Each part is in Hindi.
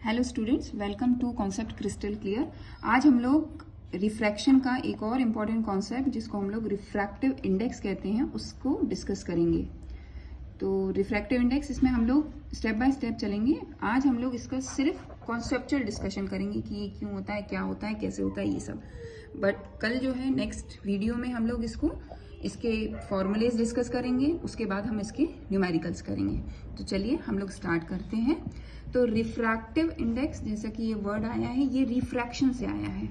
Hello students, welcome to concept crystal clear. आज हम लोग रिफ्रैक्शन का एक और इम्पॉर्टेंट कॉन्सेप्ट जिसको हम लोग रिफ्रैक्टिव इंडेक्स कहते हैं उसको डिस्कस करेंगे। तो रिफ्रैक्टिव इंडेक्स, इसमें हम लोग स्टेप बाय स्टेप चलेंगे। आज हम लोग इसका सिर्फ कॉन्सेप्चुअल डिस्कशन करेंगे कि ये क्यों होता है, क्या होता है, कैसे होता है, ये सब। बट कल जो है नेक्स्ट वीडियो में हम लोग इसके फॉर्मूलेज डिस्कस करेंगे, उसके बाद हम इसके न्यूमेरिकल्स करेंगे। तो चलिए हम लोग स्टार्ट करते हैं। तो रिफ्रैक्टिव इंडेक्स, जैसा कि ये वर्ड आया है, ये रिफ्रैक्शन से आया है,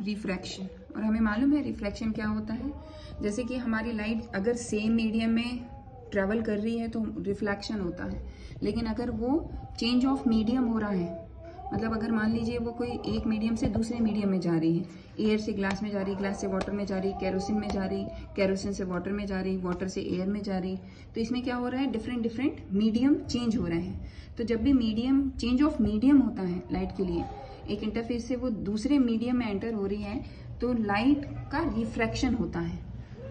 रिफ्रैक्शन। और हमें मालूम है रिफ्लेक्शन क्या होता है। जैसे कि हमारी लाइट अगर सेम मीडियम में ट्रेवल कर रही है तो रिफ्लेक्शन होता है। लेकिन अगर वो चेंज ऑफ मीडियम हो रहा है, मतलब अगर मान लीजिए वो कोई एक मीडियम से दूसरे मीडियम में जा रही है, एयर से ग्लास में जा रही, ग्लास से वाटर में जा रही, केरोसिन में जा रही, केरोसिन से वाटर में जा रही, वाटर से एयर में जा रही, तो इसमें क्या हो रहा है, डिफरेंट मीडियम चेंज हो रहे हैं। तो जब भी मीडियम चेंज ऑफ मीडियम होता है लाइट के लिए, एक इंटरफेस से वो दूसरे मीडियम में एंटर हो रही है, तो लाइट का रिफ्रैक्शन होता है।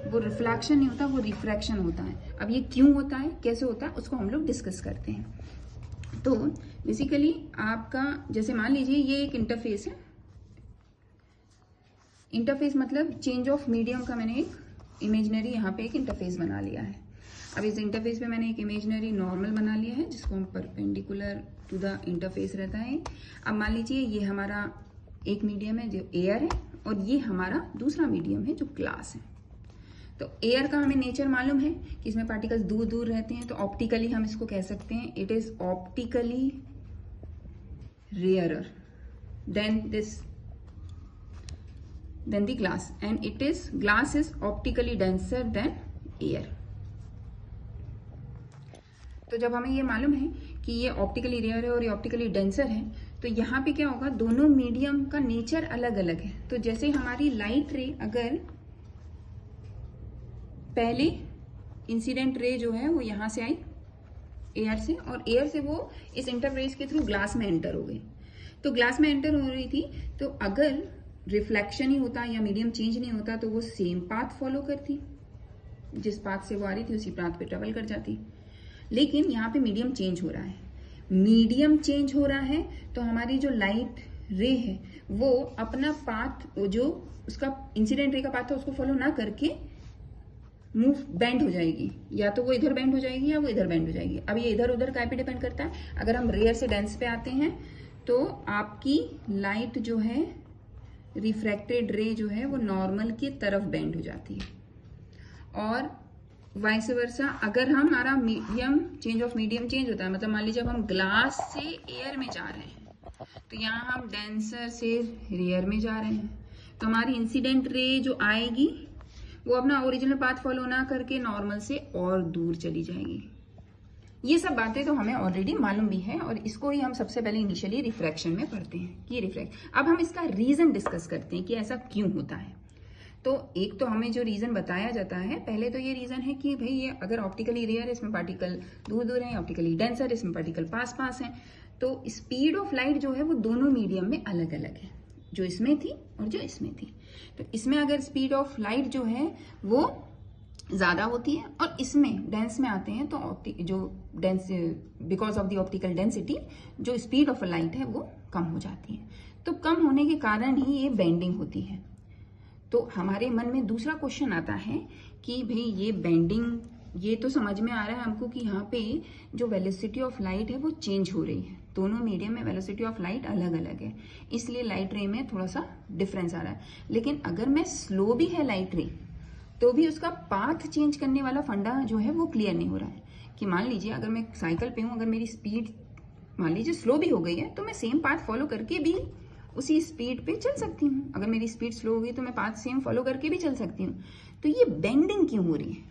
वो रिफ्लेक्शन नहीं होता, वो रिफ्रैक्शन होता है। अब ये क्यों होता है, कैसे होता है, उसको हम लोग डिस्कस करते हैं। तो बेसिकली आपका, जैसे मान लीजिए ये एक इंटरफेस है। इंटरफेस मतलब चेंज ऑफ मीडियम का मैंने एक इमेजिनरी यहाँ पे एक इंटरफेस बना लिया है। अब इस इंटरफेस पे मैंने एक इमेजिनरी नॉर्मल बना लिया है जिसको हम परपेंडिकुलर टू द इंटरफेस रहता है। अब मान लीजिए ये हमारा एक मीडियम है जो एयर है, और ये हमारा दूसरा मीडियम है जो ग्लास है। तो एयर का हमें नेचर मालूम है कि इसमें पार्टिकल्स दूर दूर रहते हैं, तो ऑप्टिकली हम इसको कह सकते हैं it is optically rarer than the glass, and it is glass is optically denser than air. तो जब हमें ये मालूम है कि ये ऑप्टिकली रेयर है और ये ऑप्टिकली डेंसर है, तो यहाँ पे क्या होगा, दोनों मीडियम का नेचर अलग अलग है। तो जैसे हमारी लाइट रे, अगर पहले इंसिडेंट रे जो है वो यहाँ से आई एयर से, और एयर से वो इस इंटरफेस के थ्रू ग्लास में एंटर हो गई। तो ग्लास में एंटर हो रही थी, तो अगर रिफ्लेक्शन ही होता या मीडियम चेंज नहीं होता तो वो सेम पाथ फॉलो करती, जिस पाथ से वो आ रही थी उसी पाथ पे ट्रेवल कर जाती। लेकिन यहाँ पे मीडियम चेंज हो रहा है, मीडियम चेंज हो रहा है, तो हमारी जो लाइट रे है वो अपना पाथ, जो उसका इंसिडेंट रे का पाथ था उसको फॉलो ना करके बेंड हो जाएगी। या तो वो इधर बेंड हो जाएगी या वो इधर बेंड हो जाएगी। अब ये इधर उधर काय पे डिपेंड करता है। अगर हम रेयर से डेंस पे आते हैं तो आपकी लाइट जो है, रिफ्रैक्टेड रे जो है, वो नॉर्मल की तरफ बेंड हो जाती है। और वाइस वर्सा, अगर हमारा medium change of medium change होता है, मतलब मान लीजिए अब हम ग्लास से एयर में जा रहे हैं, तो यहाँ हम डेंसर से रेयर में जा रहे हैं, तो हमारी इंसिडेंट रे जो आएगी वो अपना ओरिजिनल पाथ फॉलो ना करके नॉर्मल से और दूर चली जाएगी। ये सब बातें तो हमें ऑलरेडी मालूम भी है, और इसको ही हम सबसे पहले इनिशियली रिफ्रैक्शन में पढ़ते हैं कि रिफ्रैक्ट। अब हम इसका रीजन डिस्कस करते हैं कि ऐसा क्यों होता है। तो एक तो हमें जो रीजन बताया जाता है, पहले तो ये रीजन है कि भाई ये अगर ऑप्टिकली रेयर है, इसमें पार्टिकल दूर दूर है, ऑप्टिकली डेंसर, इसमें पार्टिकल पास पास है, तो स्पीड ऑफ लाइट जो है वो दोनों मीडियम में अलग अलग है, जो इसमें थी और जो इसमें थी। तो इसमें अगर स्पीड ऑफ लाइट जो है वो ज्यादा होती है, और इसमें डेंस में आते हैं तो जो dense, because of the optical density, जो स्पीड ऑफ लाइट है वो कम हो जाती है। तो कम होने के कारण ही ये बेंडिंग होती है। तो हमारे मन में दूसरा क्वेश्चन आता है कि भाई ये बेंडिंग, ये तो समझ में आ रहा है हमको कि यहाँ पे जो वेलोसिटी ऑफ लाइट है वो चेंज हो रही है, दोनों मीडियम में वेलोसिटी ऑफ लाइट अलग अलग है, इसलिए लाइट रे में थोड़ा सा डिफरेंस आ रहा है। लेकिन अगर मैं स्लो भी है लाइट रे, तो भी उसका पाथ चेंज करने वाला फंडा जो है वो क्लियर नहीं हो रहा है। कि मान लीजिए अगर मैं साइकिल पे हूँ, अगर मेरी स्पीड मान लीजिए स्लो भी हो गई है, तो मैं सेम पाथ फॉलो करके भी उसी स्पीड पे चल सकती हूँ। अगर मेरी स्पीड स्लो हो गई तो मैं पाथ सेम फॉलो करके भी चल सकती हूँ। तो ये बेंडिंग क्यों हो रही है,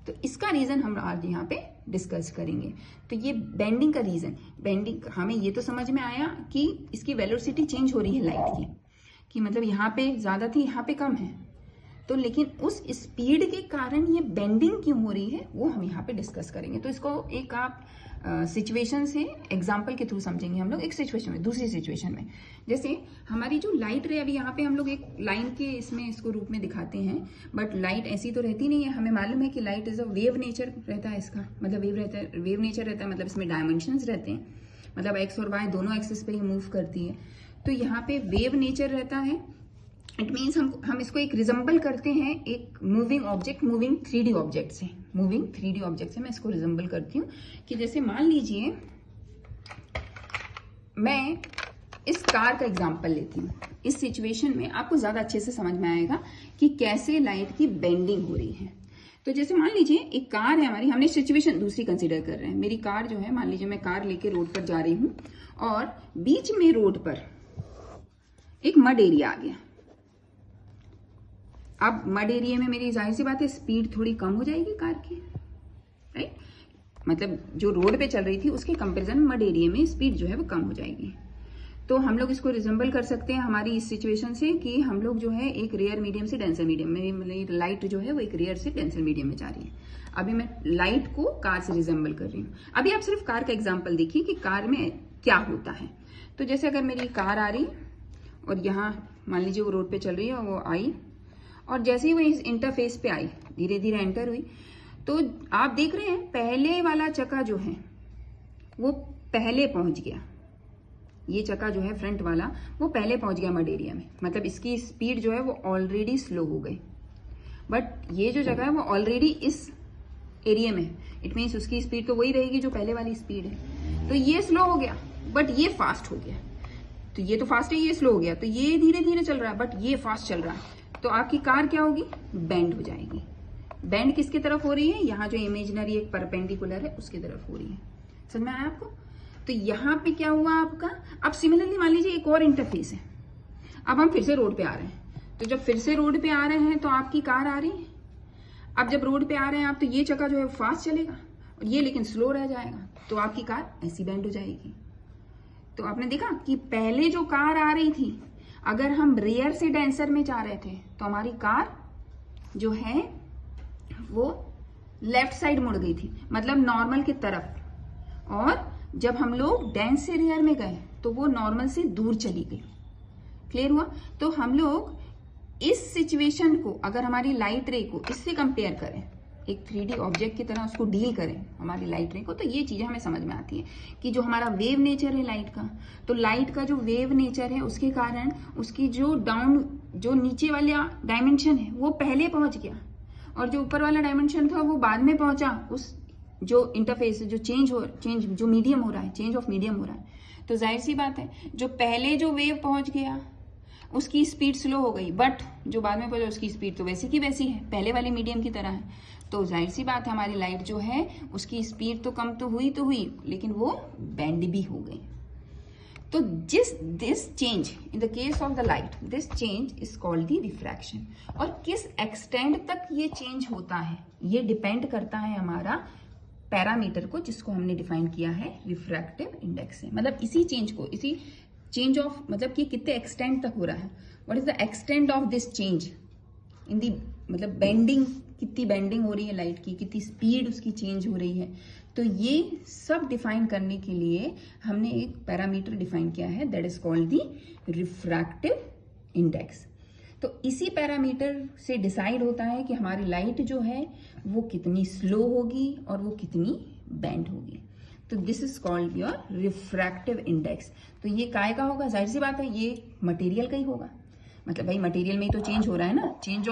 तो इसका रीजन हम आज यहाँ पे डिस्कस करेंगे। तो ये बेंडिंग का रीजन, बेंडिंग हमें ये तो समझ में आया कि इसकी वेलोसिटी चेंज हो रही है लाइट की, कि मतलब यहाँ पे ज्यादा थी, यहाँ पे कम है, तो लेकिन उस स्पीड के कारण ये बेंडिंग क्यों हो रही है वो हम यहाँ पे डिस्कस करेंगे। तो इसको एक आप सिचुएशन से एग्जाम्पल के थ्रू समझेंगे हम लोग एक सिचुएशन में, दूसरी सिचुएशन में। जैसे हमारी जो लाइट रे, अभी यहाँ पे हम लोग एक लाइन के इसमें इसको रूप में दिखाते हैं, बट लाइट ऐसी तो रहती नहीं है। हमें मालूम है कि light is a wave nature रहता है इसका, मतलब वेव नेचर रहता है, मतलब इसमें डायमेंशंस रहते हैं, मतलब एक्स और वाई दोनों एक्सिस पे ही मूव करती है। तो यहाँ पे वेव नेचर रहता है, इट मीन्स हम इसको एक रिजम्बल करते हैं एक moving object, moving 3D object से, मूविंग 3D ऑब्जेक्ट से मैं इसको रिजम्बल करती हूँ। कि जैसे मान लीजिए मैं इस कार का एग्जांपल लेती हूँ। इस सिचुएशन में आपको ज्यादा अच्छे से समझ में आएगा कि कैसे लाइट की बेंडिंग हो रही है। तो जैसे मान लीजिए एक कार है हमारी, हमने सिचुएशन दूसरी कंसीडर कर रहे हैं। मेरी कार जो है, मान लीजिए मैं कार लेके रोड पर जा रही हूँ और बीच में रोड पर एक मड एरिया आ गया। अब मड एरिया में मेरी जाहिर सी बात है स्पीड थोड़ी कम हो जाएगी कार की, राइट। मतलब जो रोड पे चल रही थी उसके कंपैरिजन मड एरिया में स्पीड जो है वो कम हो जाएगी। तो हम लोग इसको रिजेंबल कर सकते हैं हमारी इस सिचुएशन से कि हम लोग जो है एक रेयर मीडियम से डेंसर मीडियम में, मतलब लाइट जो है वो एक रेयर से डेंसर मीडियम में जा रही है। अभी मैं लाइट को कार से रिजेंबल कर रही हूँ। अभी आप सिर्फ कार का एग्जाम्पल देखिए कि कार में क्या होता है। तो जैसे अगर मेरी कार आ रही और यहाँ मान लीजिए वो रोड पे चल रही है और वो आई, और जैसे ही वो इस इंटरफेस पे आई, धीरे धीरे एंटर हुई, तो आप देख रहे हैं पहले वाला चक्का जो है वो पहले पहुंच गया। ये चक्का जो है फ्रंट वाला वो पहले पहुंच गया मड एरिया में, मतलब इसकी स्पीड जो है वो ऑलरेडी स्लो हो गई। बट ये जो जगह है वो ऑलरेडी इस एरिया में, इट मीन्स उसकी स्पीड तो वही रहेगी जो पहले वाली स्पीड है। तो ये स्लो हो गया बट ये फास्ट हो गया। तो ये तो फास्ट है, ये स्लो हो गया। तो ये धीरे धीरे चल रहा है बट ये फास्ट चल रहा है। तो आपकी कार क्या होगी, बेंड हो जाएगी। बेंड किसकी तरफ हो रही है, यहाँ जो इमेजिनरी एक परपेंडिकुलर है उसकी तरफ हो रही है। समझ में आया आपको। तो यहाँ पे क्या हुआ आपका। अब सिमिलरली मान लीजिए एक और इंटरफेस है। अब हम फिर से रोड पे आ रहे हैं। तो जब फिर से रोड पे आ रहे हैं तो आपकी कार आ रही है। अब जब रोड पे आ रहे हैं आप, तो ये चक्का जो है फास्ट चलेगा और ये लेकिन स्लो रह जाएगा। तो आपकी कार ऐसी बेंड हो जाएगी। तो आपने देखा कि पहले जो कार आ रही थी, अगर हम रेयर से डेंसर में जा रहे थे तो हमारी कार जो है वो लेफ्ट साइड मुड़ गई थी, मतलब नॉर्मल की तरफ। और जब हम लोग डेंस से रेयर में गए तो वो नॉर्मल से दूर चली गई। क्लियर हुआ। तो हम लोग इस सिचुएशन को, अगर हमारी लाइट रे को इससे कंपेयर करें, एक 3D ऑब्जेक्ट की तरह उसको डील करें हमारी लाइट रे को, तो ये चीजें हमें समझ में आती है कि जो हमारा वेव नेचर है लाइट का, तो लाइट का जो वेव नेचर है उसके कारण उसकी जो जो नीचे वाला डायमेंशन है वो पहले पहुंच गया और जो ऊपर वाला डायमेंशन था वो बाद में पहुंचा। उस जो इंटरफेस जो चेंज जो मीडियम हो रहा है, चेंज ऑफ मीडियम हो रहा है। तो जाहिर सी बात है जो पहले जो वेव पहुंच गया उसकी स्पीड स्लो हो गई, बट जो बाद में पहुंचा उसकी स्पीड तो वैसी की वैसी है, पहले वाले मीडियम की तरह है। तो जाहिर सी बात है हमारी लाइट जो है उसकी स्पीड तो कम तो हुई लेकिन वो बेंड भी हो गई। तो this change in the case of the light, this change is called the refraction. और किस एक्सटेंड तक ये चेंज होता है ये डिपेंड करता है हमारा पैरामीटर को, जिसको हमने डिफाइन किया है रिफ्रैक्टिव इंडेक्स से। मतलब इसी चेंज ऑफ, मतलब कि कितने एक्सटेंड तक हो रहा है, what is the extend of this change in the, मतलब बेंडिंग, कितनी बेंडिंग हो रही है लाइट की, कितनी स्पीड उसकी चेंज हो रही है। तो ये सब डिफाइन करने के लिए हमने एक पैरामीटर डिफाइन किया है, that is called the refractive index. तो इसी पैरामीटर से डिसाइड होता है कि हमारी लाइट जो है वो कितनी स्लो होगी और वो कितनी बेंड होगी। तो this is called your refractive index. तो ये काय का होगा, जाहिर सी बात है ये मटेरियल का ही होगा। मतलब भाई मटेरियल में ही तो चेंज हो रहा है ना, चेंज